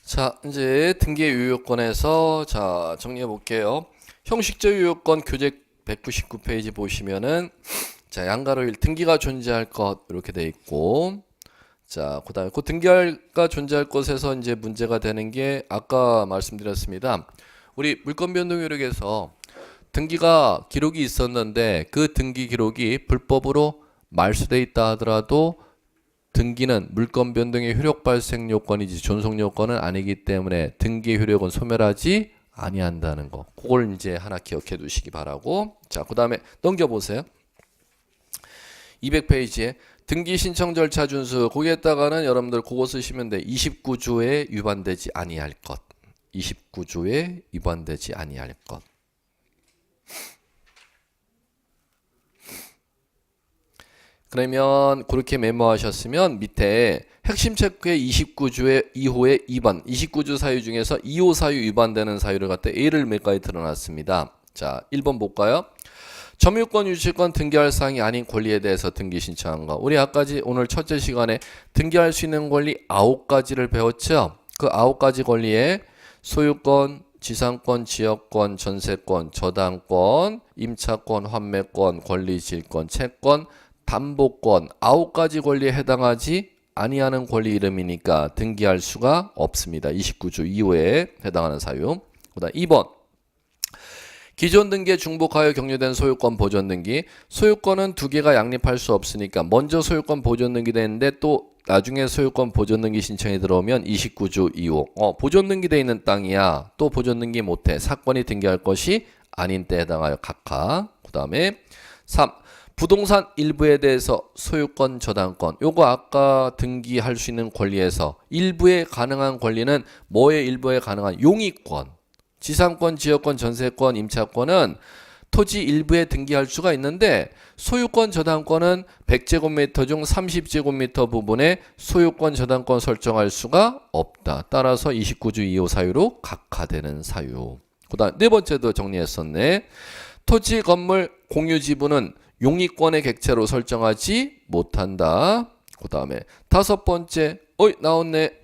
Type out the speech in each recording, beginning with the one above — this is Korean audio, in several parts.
자, 이제 등기 유효권에서 정리해 볼게요. 형식적 유효권 교재 199페이지 보시면은 양가로 등기가 존재할 것 이렇게 돼 있고, 그다음에 그 등기가 존재할 것에서 이제 문제가 되는 게 아까 말씀드렸습니다. 우리 물권 변동 효력에서 등기가 기록이 있었는데 그 등기 기록이 불법으로 말소돼 있다 하더라도 등기는 물권 변동의 효력 발생 요건이지 존속 요건은 아니기 때문에 등기 효력은 소멸하지 아니한다는 거. 그걸 이제 하나 기억해 두시기 바라고. 그다음에 넘겨 보세요. 200페이지에 등기 신청 절차 준수. 거기에다가는 여러분들 그거 쓰시면 돼. 29조에 위반되지 아니할 것. 29조에 위반되지 아니할 것. 그러면 그렇게 메모하셨으면 밑에 핵심 체크의 29조의 2호의 2번 29조 사유 중에서 2호 사유 위반되는 사유를 갖다 A를 몇 가지 드러났습니다. 1번 볼까요? 점유권, 유치권 등기할 사항이 아닌 권리에 대해서 등기 신청한 거. 우리 아까지 오늘 첫째 시간에 등기할 수 있는 권리 9가지를 배웠죠? 그 9가지 권리에 소유권, 지상권, 지역권, 전세권, 저당권, 임차권, 환매권, 권리질권, 채권, 담보권 9가지 권리에 해당하지 아니하는 권리 이름이니까 등기할 수가 없습니다. 29조 2호에 해당하는 사유. 그다음 2번 기존 등기에 중복하여 격려된 소유권 보존 등기. 소유권은 두 개가 양립할 수 없으니까 먼저 소유권 보존 등기 되는데 또 나중에 소유권 보존 등기 신청이 들어오면 29조 2호 보존 등기돼 있는 땅이야. 또 보존 등기 못해. 사건이 등기할 것이 아닌 때 해당하여 각하. 그 다음에 3. 부동산 일부에 대해서 소유권 저당권 요거 아까 등기할 수 있는 권리에서 일부에 가능한 권리는 뭐의 일부에 가능한 용의권 지상권 지역권 전세권 임차권은 토지 일부에 등기할 수가 있는데 소유권 저당권은 100제곱미터 중 30제곱미터 부분에 소유권 저당권 설정할 수가 없다. 따라서 29조 2호 사유로 각하되는 사유. 그 다음 네 번째도 정리했었네. 토지 건물 공유 지분은 용의권의 객체로 설정하지 못한다. 그 다음에 다섯 번째, 나왔네.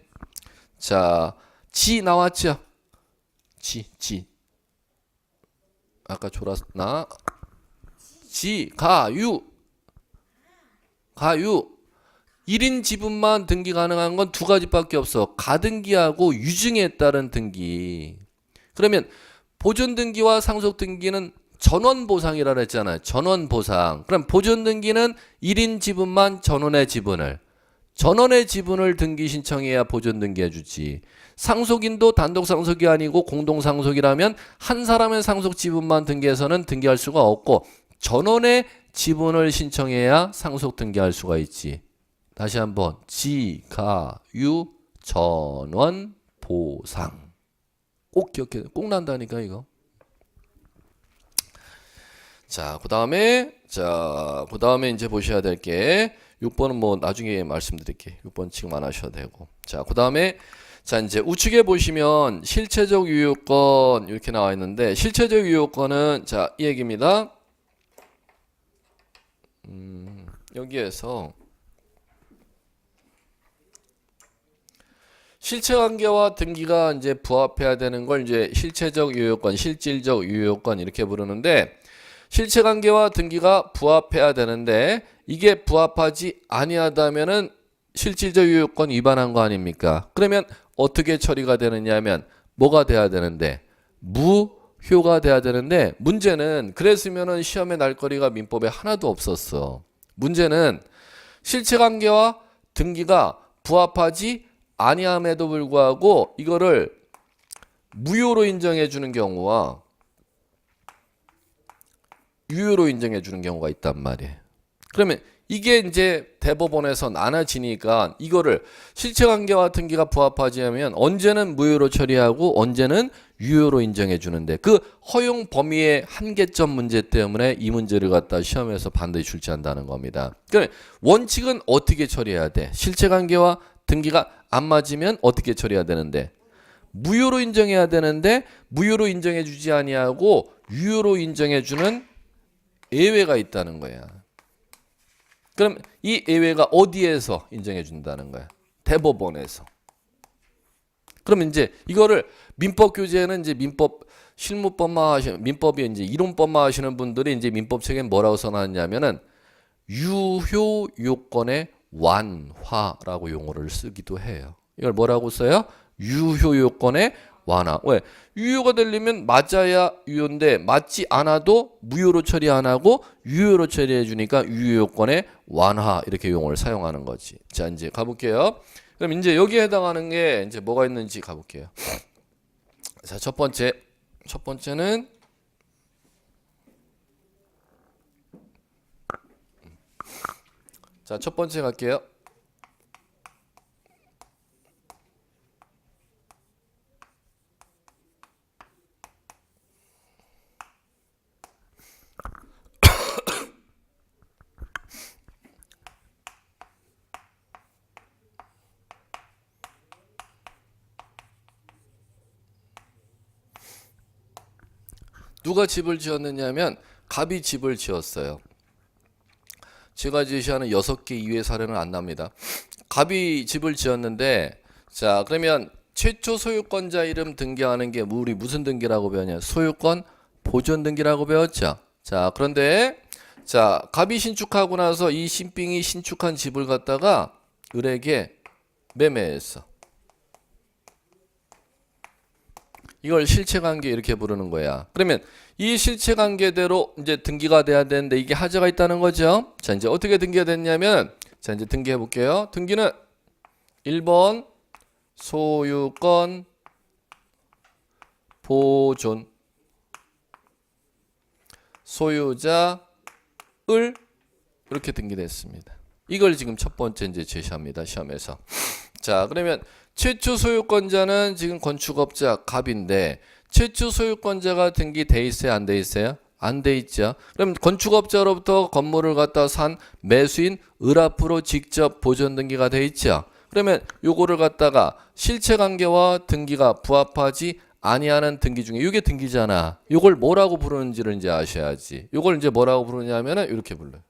지 나왔죠? 지. 아까 졸았나? 가유. 1인 지분만 등기 가능한 건 두 가지밖에 없어. 가등기하고 유증에 따른 등기. 그러면 보존 등기와 상속 등기는 전원보상이라 그랬잖아요. 전원보상. 그럼 보존등기는 1인 지분만 전원의 지분을 등기 신청해야 보존등기 해주지. 상속인도 단독상속이 아니고 공동상속이라면 한 사람의 상속 지분만 등기해서는 등기할 수가 없고 전원의 지분을 신청해야 상속 등기할 수가 있지. 다시 한번 지가유 전원보상. 꼭 기억해. 꼭 난다니까 이거. 그 다음에 이제 보셔야 될 게 6번은 뭐 나중에 말씀드릴게요. 6번 지금 안 하셔도 되고. 그 다음에 이제 우측에 보시면 실체적 유효권 이렇게 나와 있는데 실체적 유효권은 이 얘기입니다. 여기에서 실체관계와 등기가 이제 부합해야 되는 걸 이제 실체적 유효권, 실질적 유효권 이렇게 부르는데 실체관계와 등기가 부합해야 되는데 이게 부합하지 아니하다면은 실질적 유효권 위반한 거 아닙니까? 그러면 어떻게 처리가 되느냐면 뭐가 돼야 되는데 무효가 돼야 되는데 문제는 그랬으면은 시험에 날 거리가 민법에 하나도 없었어. 문제는 실체관계와 등기가 부합하지 아니함에도 불구하고 이거를 무효로 인정해 주는 경우와 유효로 인정해 주는 경우가 있단 말이에요. 그러면 이게 이제 대법원에서 나눠지니까 이거를 실체관계와 등기가 부합하지 않으면 언제는 무효로 처리하고 언제는 유효로 인정해 주는데 그 허용 범위의 한계점 문제 때문에 이 문제를 갖다 시험에서 반드시 출제한다는 겁니다. 그러면 원칙은 어떻게 처리해야 돼? 실체관계와 등기가 안 맞으면 어떻게 처리해야 되는데? 무효로 인정해야 되는데 무효로 인정해 주지 아니하고 유효로 인정해 주는 예외가 있다는 거야. 그럼 이 예외가 어디에서 인정해 준다는 거야? 대법원에서. 그러면 이제 이거를 민법 교재는 이제 민법 실무법만 하시는 민법이 이제 이론법만 하시는 분들이 이제 민법 책에 뭐라고 써놨냐면은 유효 요건의 완화라고 용어를 쓰기도 해요. 이걸 뭐라고 써요? 유효 요건의 완화. 왜? 유효가 되려면 맞아야 유효인데 맞지 않아도 무효로 처리 안 하고 유효로 처리해 주니까 유효 요건의 완화 이렇게 용어를 사용하는 거지. 자, 이제 가볼게요. 그럼 이제 여기에 해당하는 게 이제 뭐가 있는지 가볼게요. 자, 첫 번째는 자, 첫 번째 갈게요. 누가 집을 지었느냐면 갑이 집을 지었어요. 제가 제시하는 6개 이외의 사례는 안 납니다. 갑이 집을 지었는데 자, 그러면 최초 소유권자 이름 등기하는 게 우리 무슨 등기라고 배웠냐? 소유권 보존 등기라고 배웠죠. 자, 그런데 자, 갑이 신축하고 나서 이 신빙이 신축한 집을 갖다가 을에게 매매했어. 이걸 실체관계 이렇게 부르는 거야. 그러면 이 실체관계대로 이제 등기가 돼야 되는데 이게 하자가 있다는 거죠. 자, 이제 어떻게 등기가 됐냐면 자, 이제 등기해 볼게요. 등기는 1번 소유권 보존 소유자 을 이렇게 등기됐습니다. 이걸 지금 첫 번째 이제 제시합니다. 시험에서. 자, 그러면 최초 소유권자는 지금 건축업자 갑인데 최초 소유권자가 등기돼 있어요? 안 돼 있어요? 안 돼 있죠. 그럼 건축업자로부터 건물을 갖다 산 매수인 을 앞으로 직접 보존 등기가 돼 있죠. 그러면 요거를 갖다가 실체관계와 등기가 부합하지 아니하는 등기 중에 이게 등기잖아. 요걸 뭐라고 부르는지를 이제 아셔야지. 요걸 이제 뭐라고 부르냐면은 이렇게 불러요.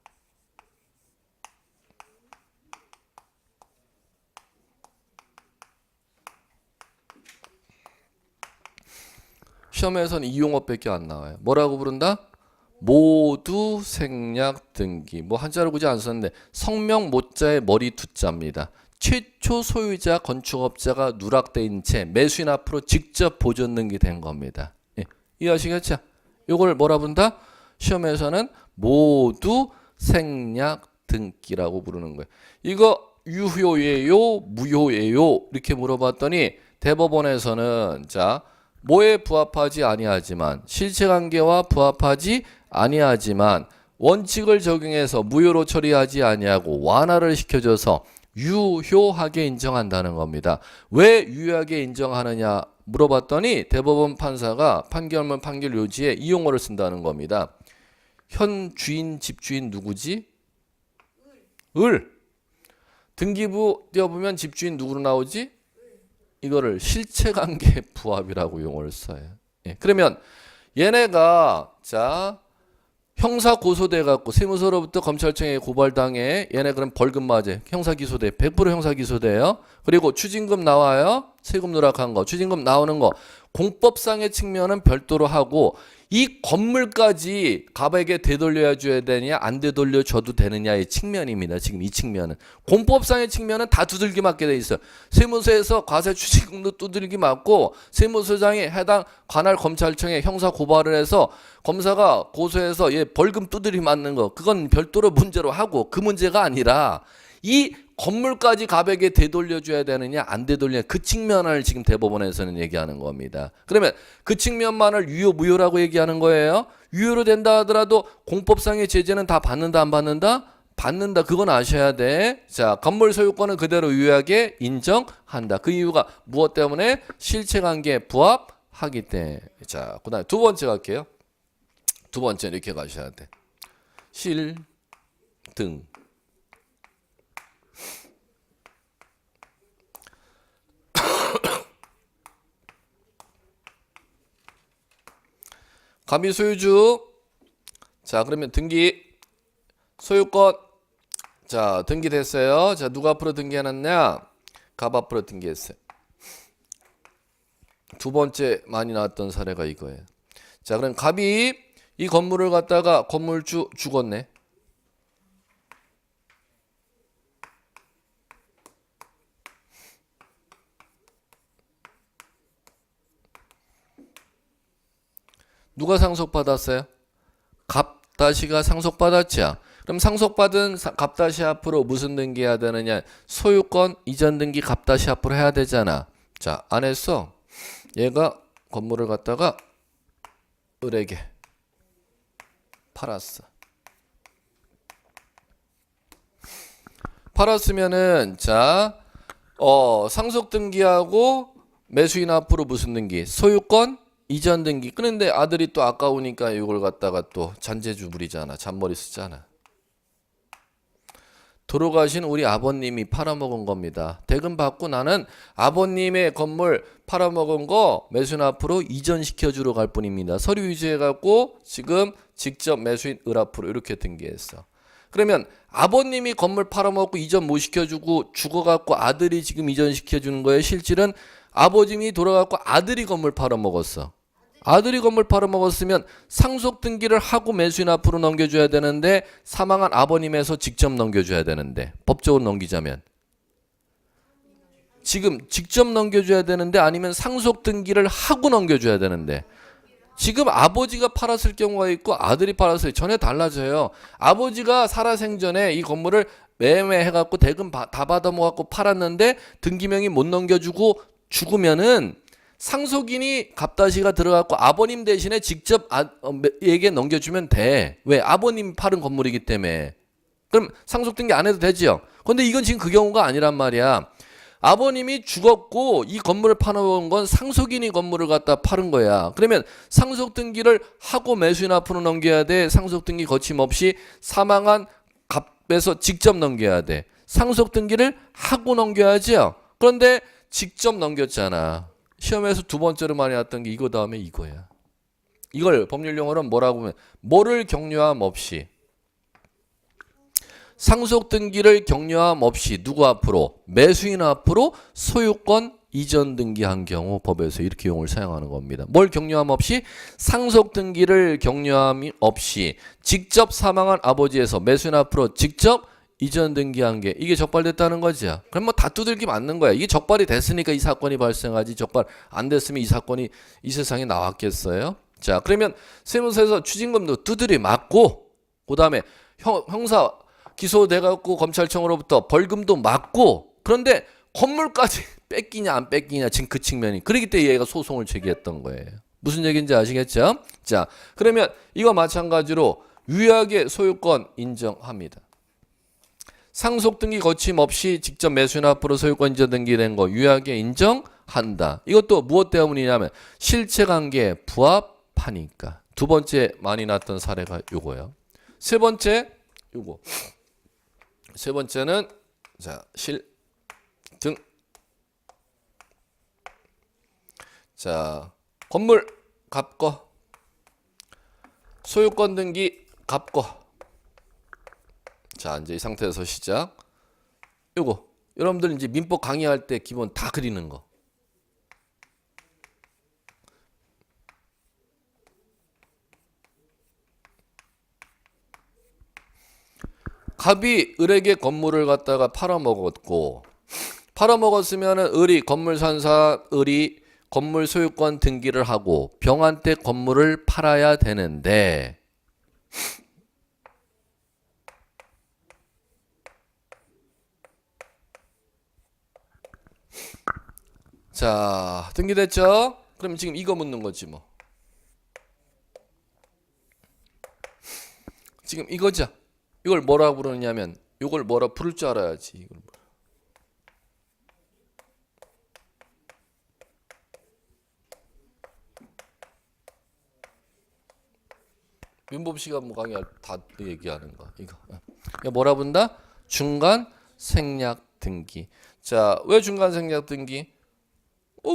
시험에서는 이 용어밖에 안 나와요. 뭐라고 부른다? 모두 생략 등기. 뭐 한자로 굳이 안 썼는데 성명 모자의 머리 두자입니다. 최초 소유자 건축업자가 누락된 채 매수인 앞으로 직접 보존 등기된 겁니다. 예, 이해하시겠죠? 이걸 뭐라 부른다? 시험에서는 모두 생략 등기라고 부르는 거예요. 이거 유효예요? 무효예요? 이렇게 물어봤더니 대법원에서는 자 뭐에 부합하지 아니하지만 실체관계와 부합하지 아니하지만 원칙을 적용해서 무효로 처리하지 아니하고 완화를 시켜줘서 유효하게 인정한다는 겁니다. 왜 유효하게 인정하느냐 물어봤더니 대법원 판사가 판결문 판결 요지에 이 용어를 쓴다는 겁니다. 현 주인 집주인 누구지? 을. 등기부 띄워보면 집주인 누구로 나오지? 이거를 실체관계 부합이라고 용어를 써요. 예, 그러면 얘네가 자 형사 고소돼 갖고 세무서로부터 검찰청에 고발당해 얘네 그럼 벌금 맞아. 형사 기소돼. 100% 형사 기소돼요. 그리고 추징금 나와요. 세금 누락한 거. 추징금 나오는 거. 공법상의 측면은 별도로 하고 이 건물까지 갑에게 되돌려 줘야 되느냐 안 되돌려 줘도 되느냐의 측면입니다. 지금 이 측면은. 공법상의 측면은 다 두들기 맞게 돼 있어요. 세무서에서 과세 추징금도 두들기 맞고 세무서장이 해당 관할 검찰청에 형사 고발을 해서 검사가 고소해서 얘 벌금 두들기 맞는 거 그건 별도로 문제로 하고 그 문제가 아니라 이 건물까지 갑에게 되돌려줘야 되느냐 안 되돌리냐 그 측면을 지금 대법원에서는 얘기하는 겁니다. 그러면 그 측면만을 유효 무효라고 얘기하는 거예요. 유효로 된다 하더라도 공법상의 제재는 다 받는다 안 받는다? 받는다. 그건 아셔야 돼. 자, 건물 소유권은 그대로 유효하게 인정한다. 그 이유가 무엇 때문에? 실체관계 부합하기 때문에. 자, 그다음에 두 번째 갈게요. 두 번째 이렇게 가셔야 돼. 실등 갑이 소유주. 자, 그러면 등기 소유권. 자, 등기됐어요. 자, 누가 앞으로 등기해놨냐? 갑 앞으로 등기했어요. 두 번째 많이 나왔던 사례가 이거예요. 자, 그럼 갑이 이 건물을 갖다가 건물주 죽었네. 누가 상속받았어요? 갑다시가 상속받았죠. 그럼 상속받은 갑다시 앞으로 무슨 등기해야 되느냐? 소유권 이전 등기 갑다시 앞으로 해야 되잖아. 자, 안 했어. 얘가 건물을 갖다가 을에게 팔았어. 팔았으면은 자, 상속 등기하고 매수인 앞으로 무슨 등기? 소유권 이전 등기. 그런데 아들이 또 아까우니까 이걸 갖다가 또 잔재주 부리잖아. 잔머리 쓰잖아. 돌아가신 우리 아버님이 팔아먹은 겁니다. 대금 받고 나는 아버님의 건물 팔아먹은 거 매수인 앞으로 이전시켜주러 갈 뿐입니다. 서류 유지해갖고 지금 직접 매수인 을 앞으로 이렇게 등기했어. 그러면 아버님이 건물 팔아먹고 이전 못 시켜주고 죽어갖고 아들이 지금 이전시켜주는 거예요. 실질은 아버님이 돌아갖고 아들이 건물 팔아먹었어. 아들이 건물 팔아먹었으면 상속 등기를 하고 매수인 앞으로 넘겨줘야 되는데 사망한 아버님에서 직접 넘겨줘야 되는데 법적으로 넘기자면 지금 직접 넘겨줘야 되는데 아니면 상속 등기를 하고 넘겨줘야 되는데 지금 아버지가 팔았을 경우가 있고 아들이 팔았을 전에 달라져요. 아버지가 살아생전에 이 건물을 매매해갖고 대금 다 받아먹고 팔았는데 등기명이 못 넘겨주고 죽으면은 상속인이 갑다시가 들어갔고 아버님 대신에 직접 얘에게 넘겨주면 돼. 왜? 아버님 팔은 건물이기 때문에. 그럼 상속 등기 안 해도 되지요. 근데 이건 지금 그 경우가 아니란 말이야. 아버님이 죽었고 이 건물을 팔아온 건 상속인이 건물을 갖다 파는 거야. 그러면 상속 등기를 하고 매수인 앞으로 넘겨야 돼. 상속 등기 거침없이 사망한 갑에서 직접 넘겨야 돼. 상속 등기를 하고 넘겨야지요. 그런데 직접 넘겼잖아. 시험에서 두 번째로 많이 왔던 게 이거 다음에 이거야. 이걸 법률 용어로는 뭐라고 하면 뭐를 격려함 없이 상속 등기를 격려함 없이 누구 앞으로 매수인 앞으로 소유권 이전 등기한 경우 법에서 이렇게 용어를 사용하는 겁니다. 뭘 격려함 없이 상속 등기를 격려함 없이 직접 사망한 아버지에서 매수인 앞으로 직접 이전 등기한 게 이게 적발됐다는 거죠. 그럼 뭐 다 두들기 맞는 거야. 이게 적발이 됐으니까 이 사건이 발생하지 적발 안 됐으면 이 사건이 이 세상에 나왔겠어요? 자, 그러면 세무서에서 추징금도 두드리 맞고 그 다음에 형사 기소돼갖고 검찰청으로부터 벌금도 맞고 그런데 건물까지 뺏기냐 안 뺏기냐 지금 그 측면이 그러기 때문에 얘가 소송을 제기했던 거예요. 무슨 얘기인지 아시겠죠? 자, 그러면 이거 마찬가지로 유약의 소유권 인정합니다. 상속 등기 거침없이 직접 매수인 앞으로 소유권 이전 등기된 거 유약에 인정한다. 이것도 무엇 때문이냐면 실체관계 부합하니까. 두 번째 많이 났던 사례가 요거예요. 세 번째 요거. 세 번째는 자, 실등. 자, 건물 갑거. 소유권 등기 갑거. 자, 이제 이 상태에서 시작. 요거 여러분들 이제 민법 강의할 때 기본 다 그리는 거. 갑이 을에게 건물을 갖다가 팔아먹었고 팔아먹었으면은 을이 건물 산사 을이 건물 소유권 등기를 하고 병한테 건물을 팔아야 되는데 자, 등기됐죠? 그럼 지금 이거 묻는 거지 뭐. 지금 이거죠. 이걸 뭐라고 부르냐면 이걸 뭐라 부를 줄 알아야지. 이걸 민법 시간 뭐 강의 다 얘기하는 거. 이거 뭐라 부른다? 중간 생략 등기. 자, 왜 중간 생략 등기?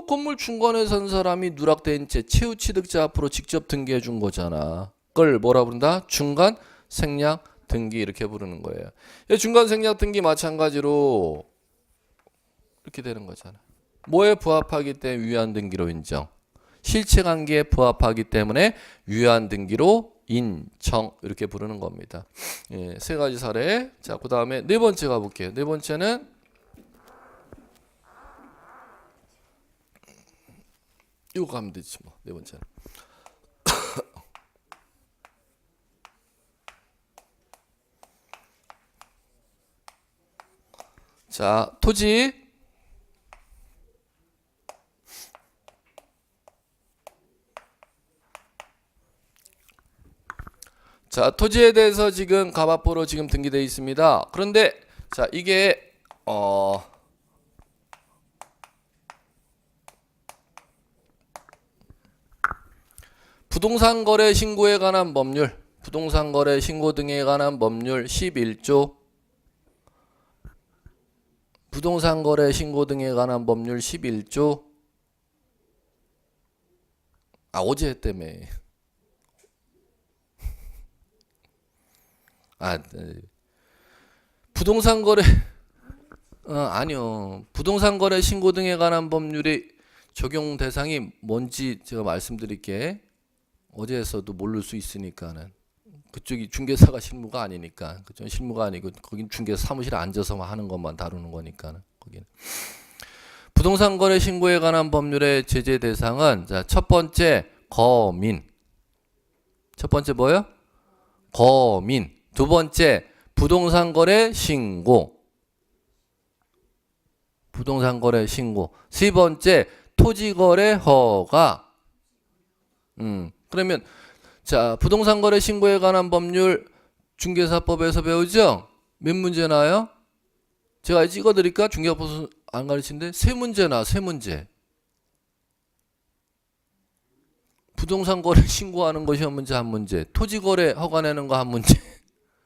건물 중간에 산 사람이 누락된 채 채무 취득자 앞으로 직접 등기해 준 거잖아. 그걸 뭐라 부른다? 중간 생략 등기 이렇게 부르는 거예요. 중간 생략 등기 마찬가지로 이렇게 되는 거잖아. 뭐에 부합하기 때문에 유한 등기로 인정? 실체관계에 부합하기 때문에 유효한 등기로 인정 이렇게 부르는 겁니다. 예, 세 가지 사례. 자, 그 다음에 네 번째 가볼게요. 네 번째는 이거 가면 되지 뭐. 네 번째는. 자, 토지. 자, 토지에 대해서 지금 가압부로 지금 등기되어 있습니다. 그런데 자, 이게 부동산 거래 신고에 관한 법률, 부동산 거래 신고 등에 관한 법률 11조, 부동산 거래 신고 등에 관한 법률 11조. 어제 때문에. 부동산 거래 아니요. 부동산 거래 신고 등에 관한 법률이 적용 대상이 뭔지 제가 말씀드릴게. 어제에서도 모를 수 있으니까는 그쪽이 중개사가 실무가 아니니까 그쪽 실무가 아니고 거긴 중개사 사무실에 앉아서만 하는 것만 다루는 거니까는 거기는. 부동산 거래 신고에 관한 법률의 제재 대상은 자, 첫 번째 거민. 첫 번째 뭐요? 거민. 두 번째 부동산 거래 신고. 부동산 거래 신고. 세 번째 토지 거래 허가. 그러면 자, 부동산 거래 신고에 관한 법률 중개사법에서 배우죠? 몇 문제 나요? 제가 찍어 드릴까? 중개사법 안 가르치는데 세 문제 나, 세 문제. 부동산 거래 신고하는 것이 한 문제, 한 문제. 토지 거래 허가 내는 거 한 문제.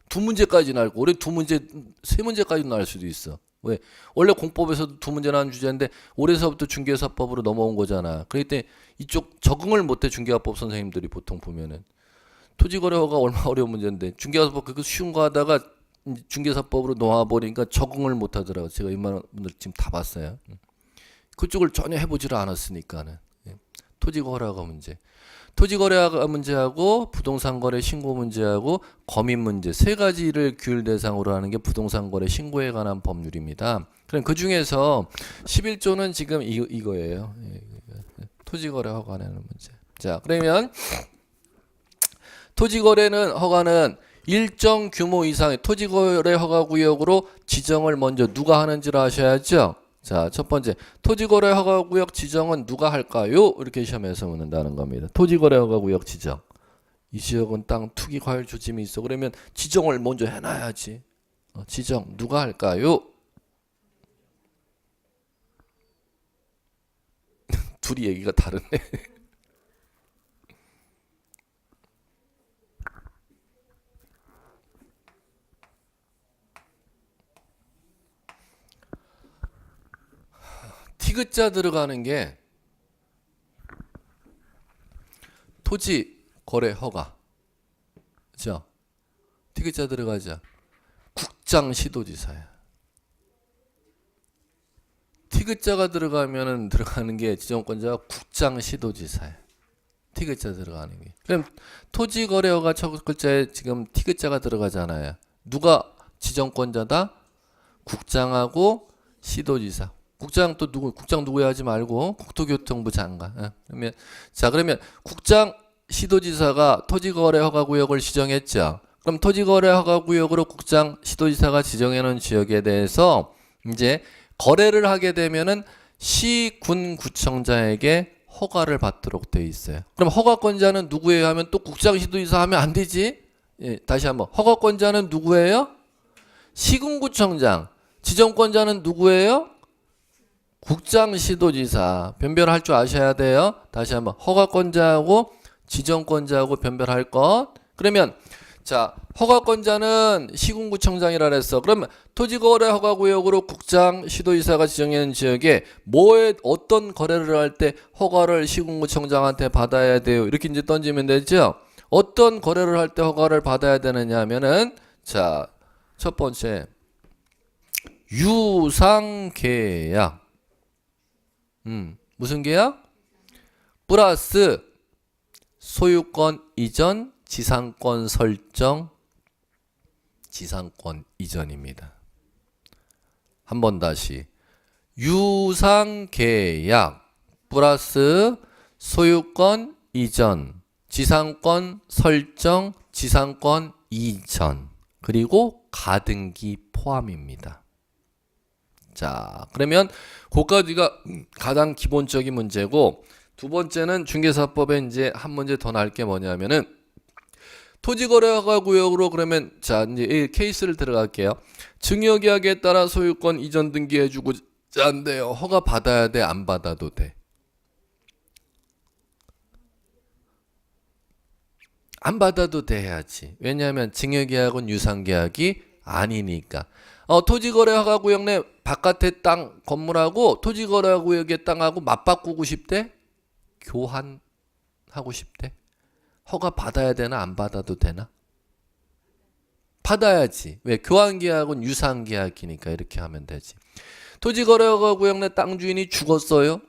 두 문제까지 나고 올해 두 문제, 세 문제까지 나올 수도 있어. 왜? 원래 공법에서도 두 문제 나온 주제인데 올해서부터 중개사법으로 넘어온 거잖아. 그럴 때 이쪽 적응을 못해 중개사법 선생님들이 보통 보면은 토지거래허가 얼마나 어려운 문제인데 중개사법 그거 쉬운 거 하다가 중개사법으로 놓아버리니까 적응을 못하더라고. 제가 이만한 분들 지금 다 봤어요. 그쪽을 전혀 해보지를 않았으니까는. 토지거래허가 문제. 토지거래허가 문제하고 부동산거래 신고 문제하고 거민 문제 세 가지를 규율 대상으로 하는 게 부동산거래 신고에 관한 법률입니다. 그럼 그 중에서 11조는 지금 이거예요. 토지거래 허가내는 문제. 자, 그러면 토지거래는 허가는 일정 규모 이상의 토지거래 허가구역으로 지정을 먼저 누가 하는지를 아셔야죠. 자, 첫 번째 토지거래 허가구역 지정은 누가 할까요? 이렇게 시험에서 묻는다는 겁니다. 토지거래 허가구역 지정. 이 지역은 땅 투기 과열 조짐이 있어. 그러면 지정을 먼저 해놔야지. 지정 누가 할까요? 둘이 얘기가 다르네. 티귿자 들어가는 게 토지 거래 허가. 그죠? 티귿자 들어가자. 국장시도지사야. 티귿자가 들어가면은 들어가는 게 지정권자가 국장시도지사야. 티귿자 들어가는 게. 그럼 토지 거래 허가 첫 글자에 지금 티귿자가 들어가잖아요. 누가 지정권자다? 국장하고 시도지사. 국장 또 누구? 국장 누구야 하지 말고 국토교통부 장관. 그러면 국장 시도지사가 토지거래 허가구역을 지정했죠. 그럼 토지거래 허가구역으로 국장 시도지사가 지정해 놓은 지역에 대해서 이제 거래를 하게 되면은 시군구청장에게 허가를 받도록 돼 있어요. 그럼 허가권자는 누구예요? 하면 또 국장 시도지사 하면 안 되지. 예, 다시 한번 허가권자는 누구예요? 시군구청장. 지정권자는 누구예요? 국장시도지사. 변별할 줄 아셔야 돼요. 다시 한번 허가권자하고 지정권자하고 변별할 것. 그러면 자, 허가권자는 시군구청장이라 그랬어. 그러면 토지거래 허가구역으로 국장시도지사가 지정하는 지역에 뭐에 어떤 거래를 할 때 허가를 시군구청장한테 받아야 돼요. 이렇게 이제 던지면 되죠. 어떤 거래를 할 때 허가를 받아야 되느냐 하면은 자, 첫 번째 유상계약. 무슨 계약? 플러스 소유권 이전, 지상권 설정, 지상권 이전입니다. 한 번 다시 유상계약 플러스 소유권 이전, 지상권 설정, 지상권 이전, 그리고 가등기 포함입니다. 자, 그러면 그까지가 가장 기본적인 문제고, 두 번째는 중개사법에 이제 한 문제 더 나올 게 뭐냐면은 토지거래허가 구역으로, 그러면 자 이제 이 케이스를 들어갈게요. 증여계약에 따라 소유권 이전 등기해주고 짠데요. 허가 받아야 돼, 안 받아도 돼? 안 받아도 돼 해야지. 왜냐하면 증여계약은 유상계약이 아니니까. 토지거래허가 구역 내 바깥에 땅 건물하고 토지거래허가 구역의 땅하고 맞바꾸고 싶대? 교환하고 싶대? 허가 받아야 되나 안 받아도 되나? 받아야지. 왜? 교환계약은 유상계약이니까 이렇게 하면 되지. 토지거래허가 구역 내 땅 주인이 죽었어요?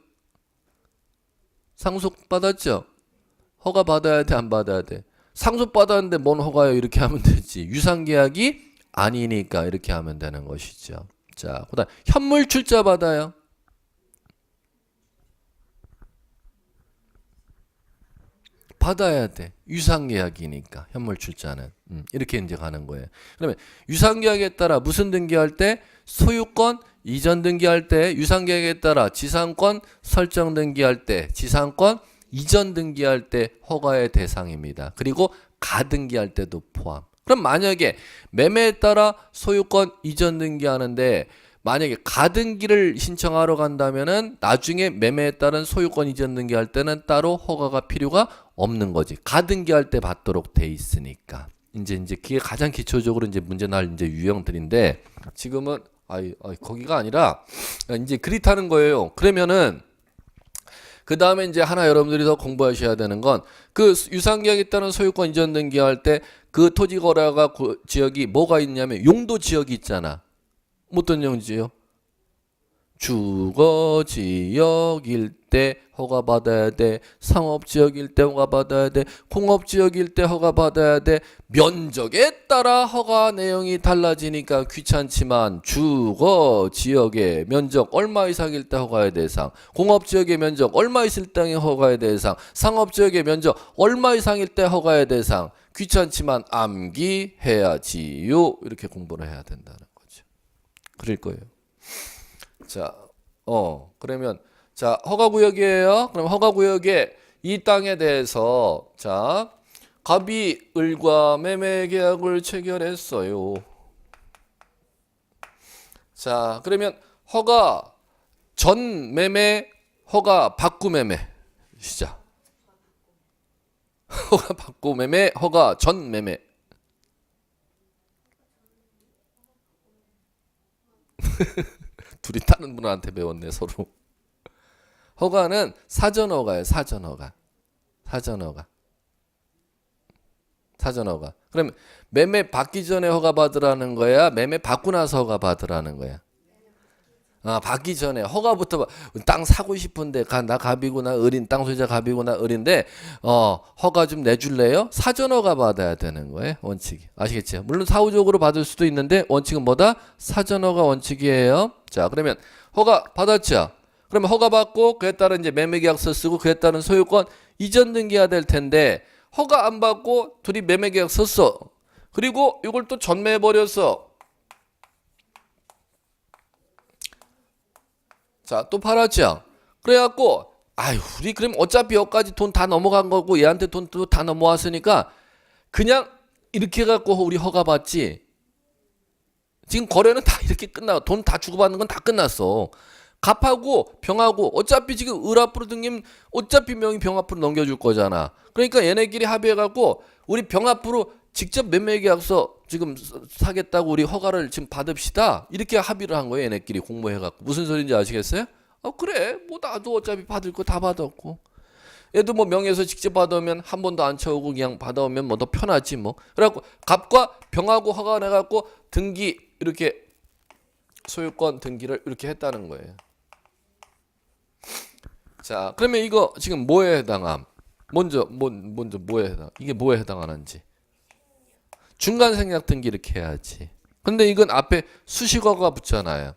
상속받았죠? 허가 받아야 돼, 안 받아야 돼? 상속받았는데 뭔 허가요? 이렇게 하면 되지. 유상계약이 아니니까 이렇게 하면 되는 것이죠. 자, 그다음 현물 출자 받아요. 받아야 돼. 유상계약이니까 현물 출자는 이렇게 이제 가는 거예요. 그러면 유상계약에 따라 무슨 등기할 때? 소유권 이전 등기할 때, 유상계약에 따라 지상권 설정 등기할 때, 지상권 이전 등기할 때 허가의 대상입니다. 그리고 가등기할 때도 포함. 그럼 만약에 매매에 따라 소유권 이전 등기하는데 만약에 가등기를 신청하러 간다면은 나중에 매매에 따른 소유권 이전 등기할 때는 따로 허가가 필요가 없는 거지. 가등기할 때 받도록 돼 있으니까. 이제 그게 가장 기초적으로 이제 문제 날 이제 유형들인데, 지금은 거기가 아니라 이제 그릿하는 거예요. 그러면은 그 다음에 이제 하나 여러분들이 더 공부하셔야 되는 건, 그 유상계약에 따른 소유권 이전 등기할 때 그 토지거래가 지역이 뭐가 있냐면 용도 지역이 있잖아. 어떤 용지요? 주거지역일 때 허가 받아야 돼. 상업지역일 때 허가 받아야 돼. 공업지역일 때 허가 받아야 돼. 면적에 따라 허가 내용이 달라지니까 귀찮지만 주거지역의 면적 얼마 이상일 때 허가의 대상, 공업지역의 면적 얼마 있을 때 허가의 대상, 상업지역의 면적 얼마 이상일 때 허가의 대상, 귀찮지만 암기해야지요. 이렇게 공부를 해야 된다는 거죠. 그럴 거예요. 자, 그러면 자, 허가구역이에요. 그럼 허가구역에 이 땅에 대해서 자, 갑이 을과 매매 계약을 체결했어요. 자, 그러면 허가 전 매매, 허가 받고 매매 시작. 허가 받고 매매, 허가 전 매매. 둘이 다른 분한테 배웠네 서로. 허가는 사전허가예요. 사전허가. 그럼 매매 받기 전에 허가 받으라는 거야? 매매 받고 나서 허가 받으라는 거야? 받기 전에 허가부터. 땅 사고 싶은데 나 갑이고 나 을인, 땅 소유자 갑이고 나 을인데 허가 좀 내줄래요? 사전허가 받아야 되는 거예요. 원칙이. 아시겠죠? 물론 사후적으로 받을 수도 있는데 원칙은 뭐다? 사전허가 원칙이에요. 자, 그러면 허가 받았죠? 그러면 허가 받고 그에 따른 이제 매매계약서 쓰고 그에 따른 소유권 이전 등기해야 될 텐데, 허가 안 받고 둘이 매매계약서 써. 그리고 이걸 또 전매해버렸어. 자, 또 팔았죠? 그래갖고 우리 그럼 어차피 여기까지 돈 다 넘어간 거고 얘한테 돈도 다 넘어왔으니까 그냥 이렇게 해갖고 우리 허가 받지. 지금 거래는 다 이렇게 끝나고 돈 다 주고받는 건 다 끝났어. 갑하고 병하고 어차피 지금 을 앞으로 등기면 어차피 명의 병 앞으로 넘겨줄 거잖아. 그러니까 얘네끼리 합의해갖고 우리 병 앞으로 직접 매매계약서 지금 사겠다고 우리 허가를 지금 받읍시다. 이렇게 합의를 한 거예요. 얘네끼리 공모해갖고. 무슨 소리인지 아시겠어요? 그래. 뭐 나도 어차피 받을 거 다 받았고. 얘도 뭐 명예서 직접 받아오면 한 번도 안 채우고 그냥 받아오면 뭐 더 편하지 뭐. 그래갖고 갑과 병하고 허가 내갖고 등기 이렇게 소유권 등기를 이렇게 했다는 거예요. 자, 그러면 이거 지금 뭐에 해당함? 먼저 뭐에 해당? 이게 뭐에 해당하는지. 중간 생략 등기 이렇게 해야지. 근데 이건 앞에 수식어가 붙잖아요.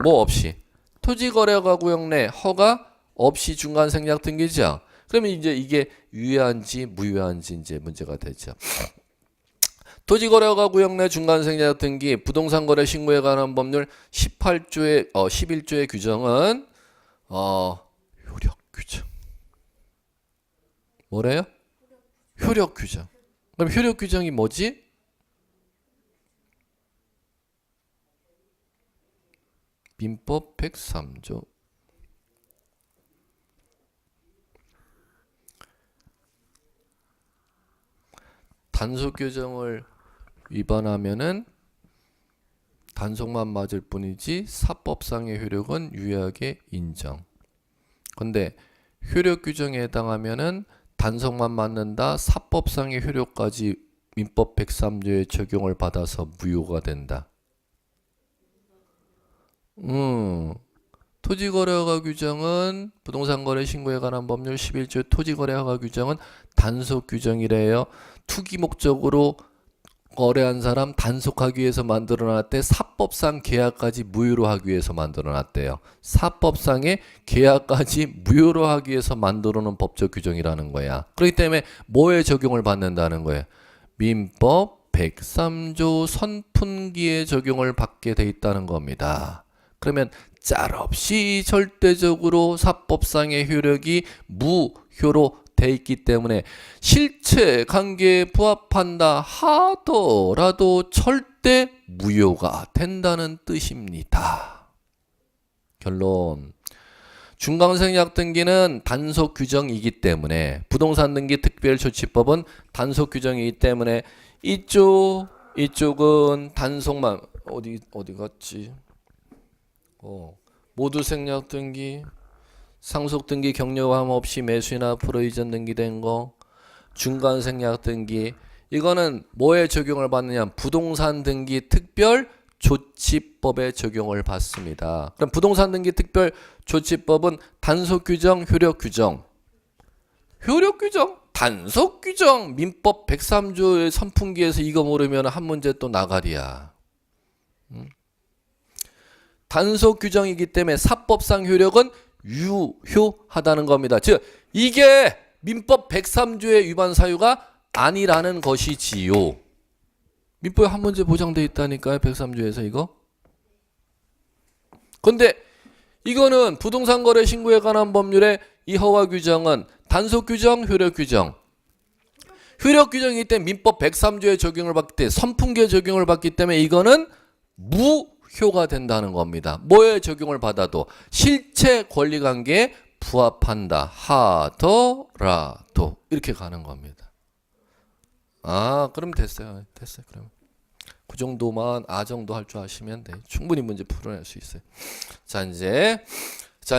뭐 없이. 토지거래가 구역 내 허가 없이 중간 생략 등기죠. 그러면 이제 이게 유효한지 무효한지 이제 문제가 되죠. 토지거래가 구역 내 중간 생략 등기 부동산 거래 신고에 관한 법률 18조의 11조의 규정은 효력 규정. 뭐래요? 효력 규정. 그럼 효력 규정이 뭐지? 민법 103조. 단속 규정을 위반하면은 단속만 맞을 뿐이지 사법상의 효력은 유효하게 인정. 근데 효력 규정에 해당하면은 단속만 맞는다. 사법상의 효력까지 민법 103조의 적용을 받아서 무효가 된다. 토지거래허가 규정은 부동산 거래 신고에 관한 법률 11조 토지거래허가 규정은 단속 규정이래요. 투기 목적으로 거래한 사람 단속하기 위해서 만들어놨대. 사법상 계약까지 무효로 하기 위해서 만들어놨대요. 사법상의 계약까지 무효로 하기 위해서 만들어놓은 법적 규정이라는 거야. 그렇기 때문에 뭐에 적용을 받는다는 거예요? 민법 103조 선분기에 적용을 받게 돼 있다는 겁니다. 그러면 짤 없이 절대적으로 사법상의 효력이 무효로 돼 있기 때문에 실체 관계에 부합한다 하더라도 절대 무효가 된다는 뜻입니다. 결론. 중간생략 등기는 단속 규정이기 때문에 부동산 등기 특별조치법은 단속 규정이기 때문에 이쪽은 단속만 어디 갔지? 모두 생략 등기, 상속 등기 격려함 없이 매수나 프로 이전 등기된 거, 중간 생략 등기. 이거는 뭐에 적용을 받느냐? 부동산 등기 특별 조치법에 적용을 받습니다. 그럼 부동산 등기 특별 조치법은 단속 규정, 효력 규정. 효력 규정, 단속 규정. 민법 103조의 선풍기에서 이거 모르면 한 문제 또 나가리야. 단속 규정이기 때문에 사법상 효력은 유효하다는 겁니다. 즉 이게 민법 103조의 위반 사유가 아니라는 것이지요. 민법에 한 문제 보장돼 있다니까요. 103조에서 이거. 근데 이거는 부동산 거래 신고에 관한 법률의 이 허가 규정은 단속 규정, 효력 규정. 효력 규정이기 때문에 민법 103조에 적용을 받기 때문에 선풍기에 적용을 받기 때문에 이거는 무효가 된다는 겁니다. 뭐에 적용을 받아도 실체 권리관계에 부합한다 하더라도 이렇게 가는 겁니다. 그럼 됐어요. 그럼 그 정도만 정도 할 줄 아시면 돼. 충분히 문제 풀어낼 수 있어요. 자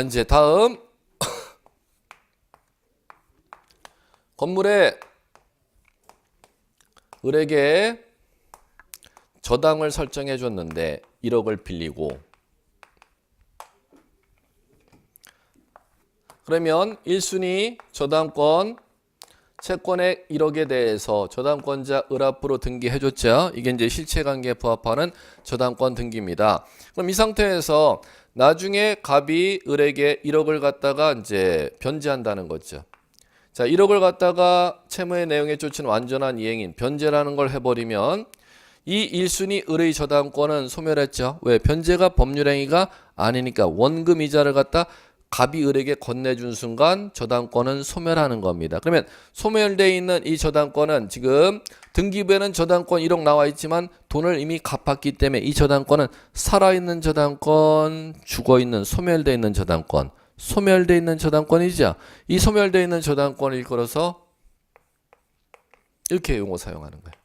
이제 다음 건물에 을에게 저당을 설정해 줬는데 1억을 빌리고, 그러면 1순위 저당권 채권액 1억에 대해서 저당권자 을 앞으로 등기해 줬죠. 이게 이제 실체관계에 부합하는 저당권 등기입니다. 그럼 이 상태에서 나중에 갑이 을에게 1억을 갖다가 이제 변제한다는 거죠. 자, 1억을 갖다가 채무의 내용에 쫓은 완전한 이행인 변제라는 걸 해버리면 이 1순위 을의 저당권은 소멸했죠. 왜? 변제가 법률행위가 아니니까 원금 이자를 갖다 갑이 을에게 건네준 순간 저당권은 소멸하는 겁니다. 그러면 소멸되어 있는 이 저당권은 지금 등기부에는 저당권 1억 나와 있지만 돈을 이미 갚았기 때문에 이 저당권은 살아있는 저당권, 죽어있는 소멸되어 있는 저당권, 소멸되어 있는 저당권이죠. 이 소멸되어 있는 저당권을 일컬어서 이렇게 용어 사용하는 거예요.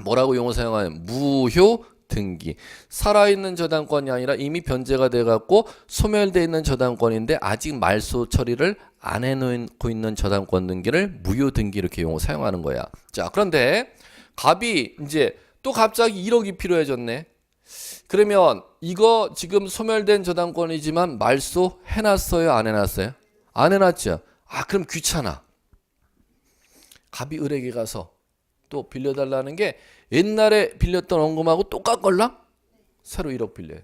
뭐라고 용어 사용하냐면 무효 등기. 살아있는 저당권이 아니라 이미 변제가 돼갖고 소멸되어 있는 저당권인데 아직 말소 처리를 안 해놓고 있는 저당권 등기를 무효 등기 이렇게 용어 사용하는 거야. 자, 그런데 갑이 이제 또 갑자기 1억이 필요해졌네. 그러면 이거 지금 소멸된 저당권이지만 말소 해놨어요? 안 해놨어요? 안 해놨죠. 아 그럼 귀찮아. 갑이 을에게 가서 또 빌려달라는 게 옛날에 빌렸던 원금하고 똑같걸랑? 새로 1억 빌려요.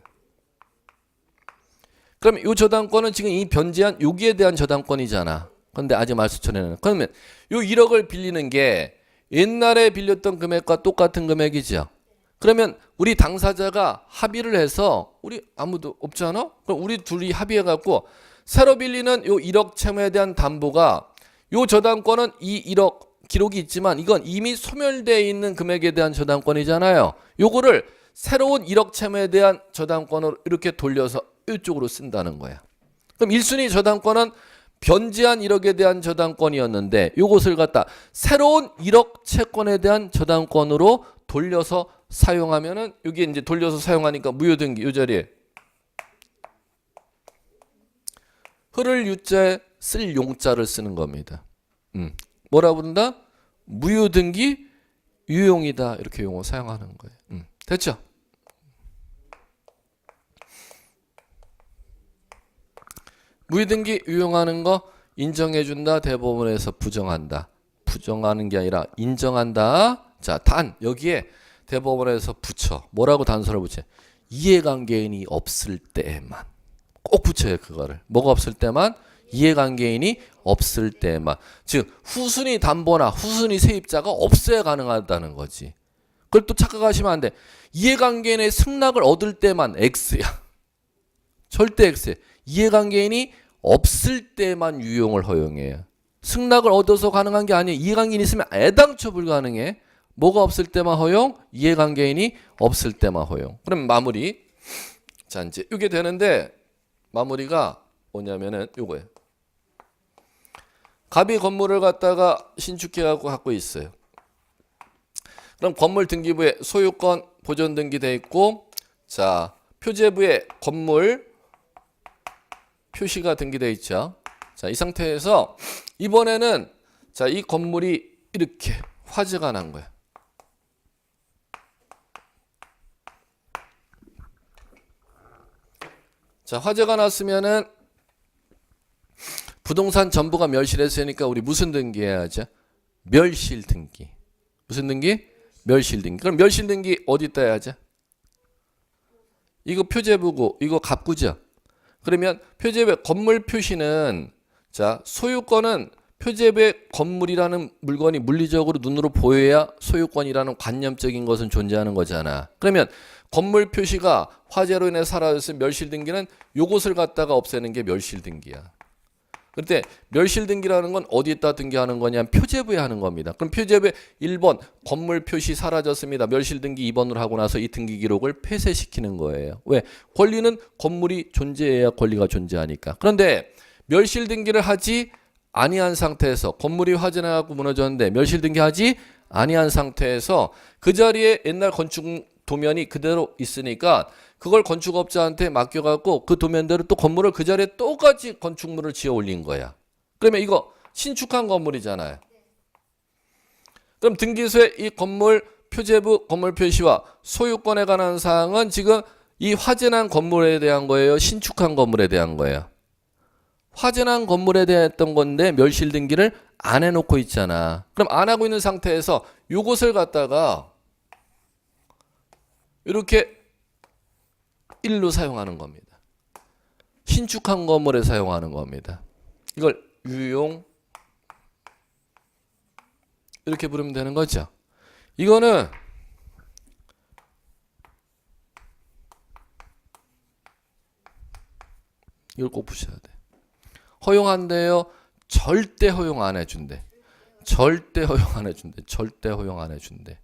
그럼 이 저당권은 지금 이 변제한 여기에 대한 저당권이잖아. 근데 아직 말소처리는. 그러면 요 1억을 빌리는 게 옛날에 빌렸던 금액과 똑같은 금액이죠. 그러면 우리 당사자가 합의를 해서 우리 아무도 없잖아? 그럼 우리 둘이 합의해 갖고 새로 빌리는 요 1억 채무에 대한 담보가 요 저당권은 이 1억 기록이 있지만 이건 이미 소멸되어 있는 금액에 대한 저당권이잖아요. 요거를 새로운 1억 채무에 대한 저당권으로 이렇게 돌려서 이쪽으로 쓴다는 거야. 그럼 1순위 저당권은 변제한 1억에 대한 저당권이었는데 요것을 갖다 새로운 1억 채권에 대한 저당권으로 돌려서 사용하면은 여기 이제 돌려서 사용하니까 무효등기 이 자리에 흐를 유자에 쓸 용자를 쓰는 겁니다. 뭐라 부른다? 무효등기 유용이다 이렇게 용어 사용하는 거예요. 됐죠? 무효등기 유용하는 거 인정해준다 대법원에서 부정한다. 부정하는 게 아니라 인정한다. 자, 단 여기에 대법원에서 붙여. 뭐라고 단서를 붙여? 이해관계인이 없을 때만. 꼭 붙여요 그거를. 뭐가 없을 때만? 이해관계인이 없을 때만. 즉 후순위 담보나 후순위 세입자가 없어야 가능하다는 거지. 그걸 또 착각하시면 안 돼. 이해관계인의 승낙을 얻을 때만 X야. 절대 X야. 이해관계인이 없을 때만 유용을 허용해요. 승낙을 얻어서 가능한 게 아니에요. 이해관계인이 있으면 애당초 불가능해. 뭐가 없을 때만 허용? 이해관계인이 없을 때만 허용. 그럼 마무리. 자 이제 이게 되는데 마무리가 뭐냐면은 요거예요. 갑이 건물을 갖다가 신축해 갖고 있어요. 그럼 건물 등기부에 소유권 보존 등기돼 있고, 자 표제부에 건물 표시가 등기돼 있죠. 자 이 상태에서 이번에는 자 이 건물이 이렇게 화재가 난 거야. 자 화재가 났으면은 부동산 전부가 멸실했으니까 우리 무슨 등기 해야죠? 멸실 등기. 무슨 등기? 멸실 등기. 그럼 멸실 등기 어디다 해야죠? 이거 표제부고 이거 갑구죠. 그러면 표제부의 건물 표시는 자 소유권은 표제부의 건물이라는 물건이 물리적으로 눈으로 보여야 소유권이라는 관념적인 것은 존재하는 거잖아. 그러면 건물 표시가 화재로 인해 사라졌으면 멸실 등기는 요것을 갖다가 없애는 게 멸실 등기야. 그때 멸실 등기라는 건 어디에다 등기하는 거냐? 표제부에 하는 겁니다. 그럼 표제부에 1번 건물 표시 사라졌습니다. 멸실 등기 2번으로 하고 나서 이 등기 기록을 폐쇄시키는 거예요. 왜? 권리는 건물이 존재해야 권리가 존재하니까. 그런데 멸실 등기를 하지 아니한 상태에서 건물이 화재나고 무너졌는데 멸실 등기하지 아니한 상태에서 그 자리에 옛날 건축 도면이 그대로 있으니까 그걸 건축업자한테 맡겨갖고 그 도면대로 또 건물을 그 자리에 똑같이 건축물을 지어 올린 거야. 그러면 이거 신축한 건물이잖아요. 그럼 등기소에 이 건물 표제부 건물 표시와 소유권에 관한 사항은 지금 이 화재난 건물에 대한 거예요? 신축한 건물에 대한 거예요? 화재난 건물에 대했던 건데 멸실 등기를 안 해놓고 있잖아. 그럼 안 하고 있는 상태에서 요것을 갖다가 이렇게 일로 사용하는 겁니다. 신축한 건물에 사용하는 겁니다. 이걸 유용 이렇게 부르면 되는 거죠. 이거는 이걸 꼭 부셔야 돼. 허용한대요. 절대 허용 안 해준대. 절대 허용 안 해준대. 절대 허용 안 해준대.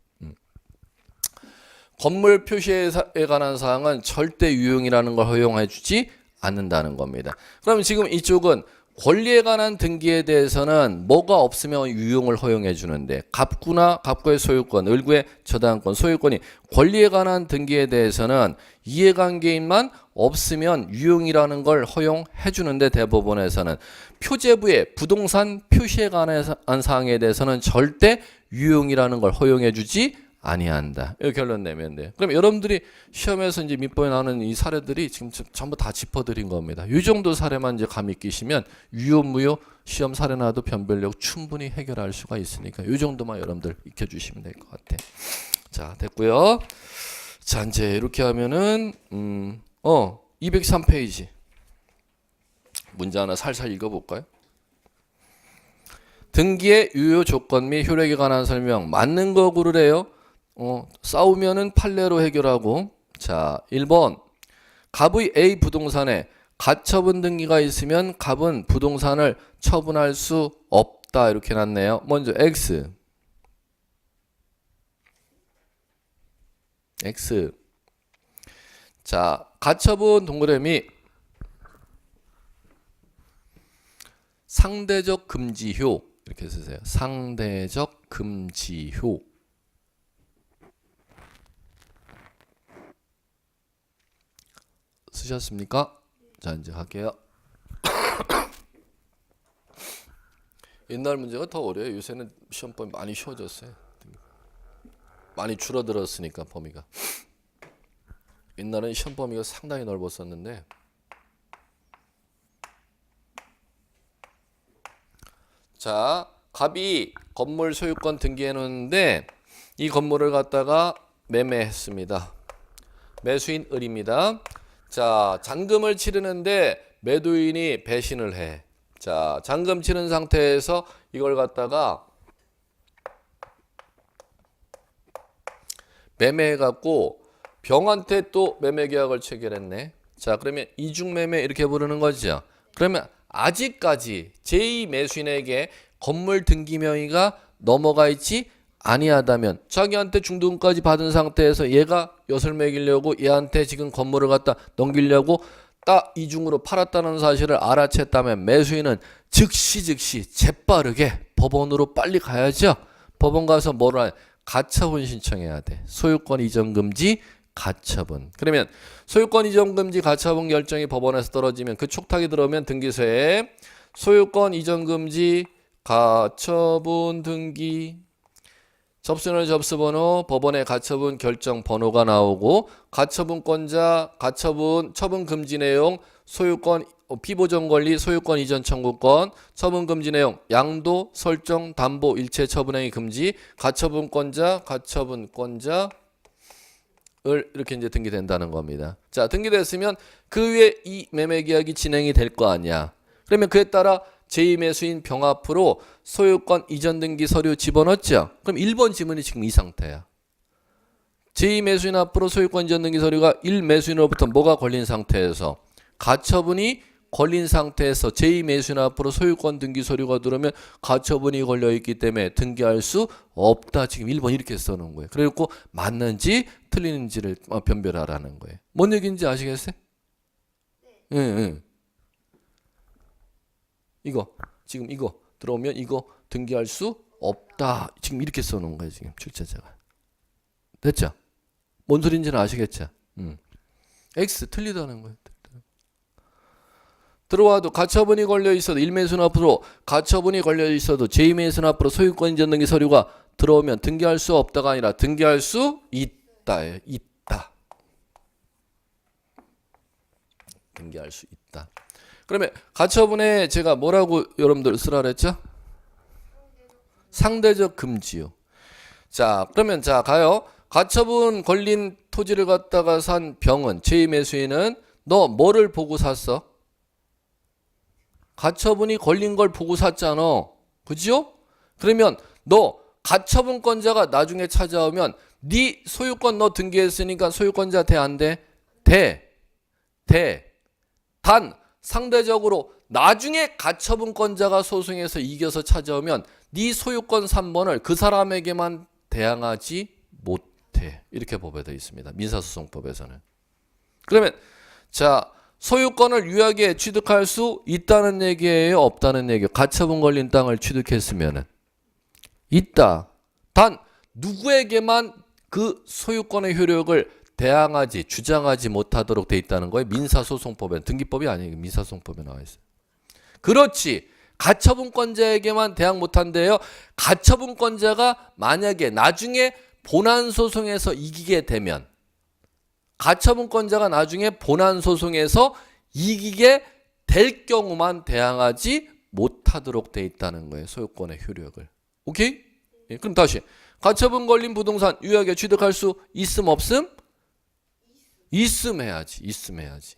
건물 표시에 관한 사항은 절대 유용이라는 걸 허용해 주지 않는다는 겁니다. 그럼 지금 이쪽은 권리에 관한 등기에 대해서는 뭐가 없으면 유용을 허용해 주는데 갑구나 갑구의 소유권, 을구의 저당권, 소유권이 권리에 관한 등기에 대해서는 이해관계인만 없으면 유용이라는 걸 허용해 주는데 대법원에서는 표제부의 부동산 표시에 관한 사항에 대해서는 절대 유용이라는 걸 허용해 주지 아니한다. 이 결론 내면 돼요. 그럼 여러분들이 시험에서 이제 민법에 나오는 이 사례들이 지금 전부 다 짚어드린 겁니다. 이 정도 사례만 이제 감이 끼시면 유효 무효 시험 사례 나도 변별력 충분히 해결할 수가 있으니까 이 정도만 여러분들 익혀주시면 될 것 같아. 자, 됐고요. 자, 이제 이렇게 하면은 203페이지 문제 하나 살살 읽어볼까요? 등기의 유효 조건 및 효력에 관한 설명 맞는 거 고르래요. 싸우면은 판례로 해결하고. 자, 1번 갑의 A 부동산에 가처분 등기가 있으면 갑은 부동산을 처분할 수 없다 이렇게 놨네요. 먼저 X. 자, 가처분 동그라미 상대적 금지효 이렇게 쓰세요. 상대적 금지효. 쓰셨습니까? 자, 이제 할게요. 옛날 문제가 더 어려워요. 요새는 시험범위 많이 쉬워졌어요. 많이 줄어들었으니까 범위가. 옛날에는 시험 범위가 상당히 넓었었는데. 자, 갑이 건물 소유권 등기해 놓는데 이 건물을 갖다가 매매했습니다. 매수인 을입니다. 자, 잔금을 치르는데 매도인이 배신을 해. 자, 잔금 치른 상태에서 이걸 갖다가 매매해갖고 병한테 또 매매 계약을 체결했네. 자, 그러면 이중매매 이렇게 부르는 거죠. 그러면 아직까지 제2매수인에게 건물 등기 명의가 넘어가 있지 아니하다면 자기한테 중도금까지 받은 상태에서 얘가 엿을 매기려고 얘한테 지금 건물을 갖다 넘기려고 딱 이중으로 팔았다는 사실을 알아챘다면 매수인은 즉시 재빠르게 법원으로 빨리 가야죠. 법원 가서 뭐를 하냐? 가처분 신청해야 돼. 소유권 이전 금지 가처분. 그러면 소유권 이전 금지 가처분 결정이 법원에서 떨어지면 그 촉탁이 들어오면 등기소에 소유권 이전 금지 가처분 등기 접수인의 접수번호 법원의 가처분 결정 번호가 나오고 가처분권자 가처분 처분 금지 내용 소유권 피보전 권리 소유권 이전 청구권 처분 금지 내용 양도 설정 담보 일체 처분행위 금지 가처분권자 가처분권자 을 이렇게 이제 등기된다는 겁니다. 자, 등기됐으면 그 위에 이 매매 계약이 진행이 될 거 아니야. 그러면 그에 따라 제2매수인 병 앞으로 소유권 이전 등기 서류 집어넣었죠. 그럼 1번 지문이 지금 이 상태야. 제2매수인 앞으로 소유권 이전 등기 서류가 1매수인으로부터 뭐가 걸린 상태에서 가처분이 걸린 상태에서 제2매수인 앞으로 소유권 등기 서류가 들어오면 가처분이 걸려있기 때문에 등기할 수 없다. 지금 1번 이렇게 써놓은 거예요. 그리고 맞는지 틀리는지를 변별하라는 거예요. 뭔 얘기인지 아시겠어요? 네. 응. 지금 이거 들어오면 이거 등기할 수 없다. 지금 이렇게 써놓은 거예요. 지금 출제자가. 됐죠? 뭔 소리인지는 아시겠죠? X 틀리다는 거예요. 들어와도 가처분이 걸려 있어도 1매수인 앞으로 가처분이 걸려 있어도 제2매수인 앞으로 소유권 이전 등기 서류가 들어오면 등기할 수 없다가 아니라 등기할 수 있다예요. 있다. 등기할 수 있다. 그러면 가처분에 제가 뭐라고 여러분들 쓰라 그랬죠? 상대적 금지요. 자, 그러면 자 가요. 가처분 걸린 토지를 갖다가 산 병은 제2매수인은 너 뭐를 보고 샀어? 가처분이 걸린 걸 보고 샀잖아. 그죠? 그러면 너 가처분권자가 나중에 찾아오면 네 소유권 너 등기했으니까 소유권자 돼 안 돼? 돼. 단 상대적으로 나중에 가처분권자가 소송에서 이겨서 찾아오면 네 소유권 3번을 그 사람에게만 대항하지 못해. 이렇게 법에 되어 있습니다. 민사소송법에서는. 그러면 자 소유권을 유효하게 취득할 수 있다는 얘기예요? 없다는 얘기예요? 가처분 걸린 땅을 취득했으면은 있다. 단 누구에게만 그 소유권의 효력을 대항하지 주장하지 못하도록 돼 있다는 거예요. 민사소송법에 등기법이 아니에요. 민사소송법에 나와 있어요. 그렇지. 가처분권자에게만 대항 못한대요. 가처분권자가 만약에 나중에 본안 소송에서 이기게 되면 가처분권자가 나중에 본안 소송에서 이기게 될 경우만 대항하지 못하도록 돼 있다는 거예요. 소유권의 효력을. 오케이? 예, 그럼 다시 가처분 걸린 부동산 유효하게 취득할 수 있음 없음? 있음 해야지. 있음 해야지.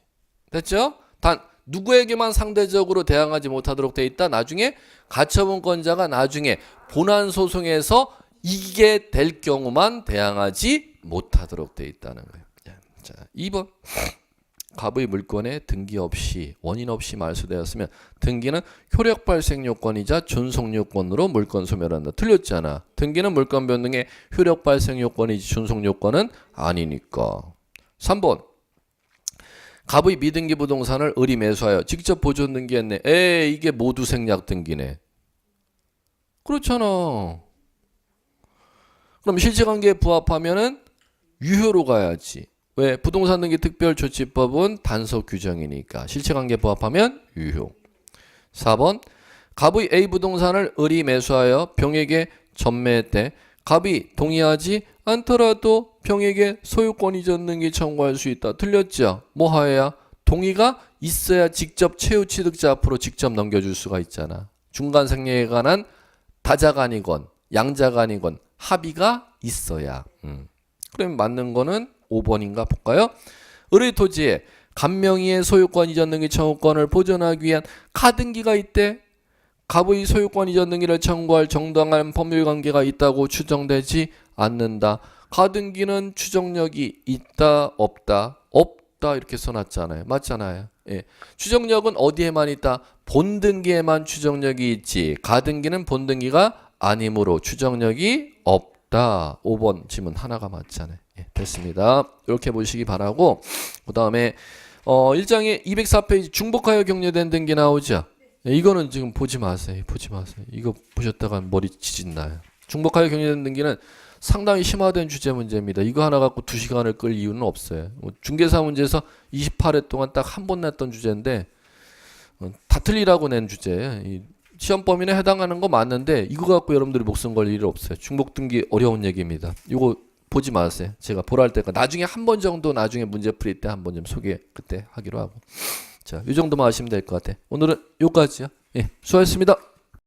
됐죠? 단 누구에게만 상대적으로 대항하지 못하도록 돼 있다. 나중에 가처분권자가 나중에 본안 소송에서 이기게 될 경우만 대항하지 못하도록 돼 있다는 거예요. 자, 2번. 갑의 물건에 등기 없이 원인 없이 말소되었으면 등기는 효력 발생 요건이자 존속 요건으로 물건 소멸한다. 틀렸잖아. 등기는 물건 변동의 효력 발생 요건이지 존속 요건은 아니니까. 3번. 갑의 미등기 부동산을 을이 매수하여 직접 보존 등기했네. 이게 모두 생략 등기네. 그렇잖아. 그럼 실체관계에 부합하면은 유효로 가야지. 왜? 부동산 등기 특별조치법은 단속 규정이니까 실체관계에 부합하면 유효. 4번. 갑의 A 부동산을 을이 매수하여 병에게 전매했대. 갑이 동의하지 않더라도 병에게 소유권 이전 등기 청구할 수 있다. 틀렸죠? 뭐 하여야? 동의가 있어야 직접 최후 취득자 앞으로 직접 넘겨줄 수가 있잖아. 중간 생략에 관한 다자간이건 양자간이건 합의가 있어야. 그럼 맞는 거는 5번인가 볼까요? 을의 토지에 갑명의의 소유권 이전 등기 청구권을 보존하기 위한 가등기가 있대. 갑의 소유권 이전 등기를 청구할 정당한 법률 관계가 있다고 추정되지 않는다. 가등기는 추정력이 있다 없다? 없다 이렇게 써놨잖아요. 맞잖아요. 예. 추정력은 어디에만 있다? 본등기에만 추정력이 있지. 가등기는 본등기가 아니므로 추정력이 없다. 5번 지문 하나가 맞잖아요. 예, 됐습니다. 이렇게 보시기 바라고, 그 다음에 1장에 204페이지 중복하여 격려된 등기 나오죠. 예, 이거는 지금 보지 마세요. 보지 마세요. 이거 보셨다가 머리 지진나요. 중복하여 격려된 등기는 상당히 심화된 주제 문제입니다. 이거 하나 갖고 2시간을 끌 이유는 없어요. 중개사 문제에서 28회 동안 딱 한 번 냈던 주제인데 다 틀리라고 낸 주제예요. 시험 범위에 해당하는 거 맞는데 이거 갖고 여러분들이 목숨 걸 일이 없어요. 중복 등기 어려운 얘기입니다. 이거 보지 마세요. 제가 보라 할 때가 나중에 한 번 정도 나중에 문제 풀이 때 한 번 좀 소개 그때 하기로 하고. 자, 이 정도만 아시면 될 것 같아요. 오늘은 여기까지요. 예, 수고하셨습니다.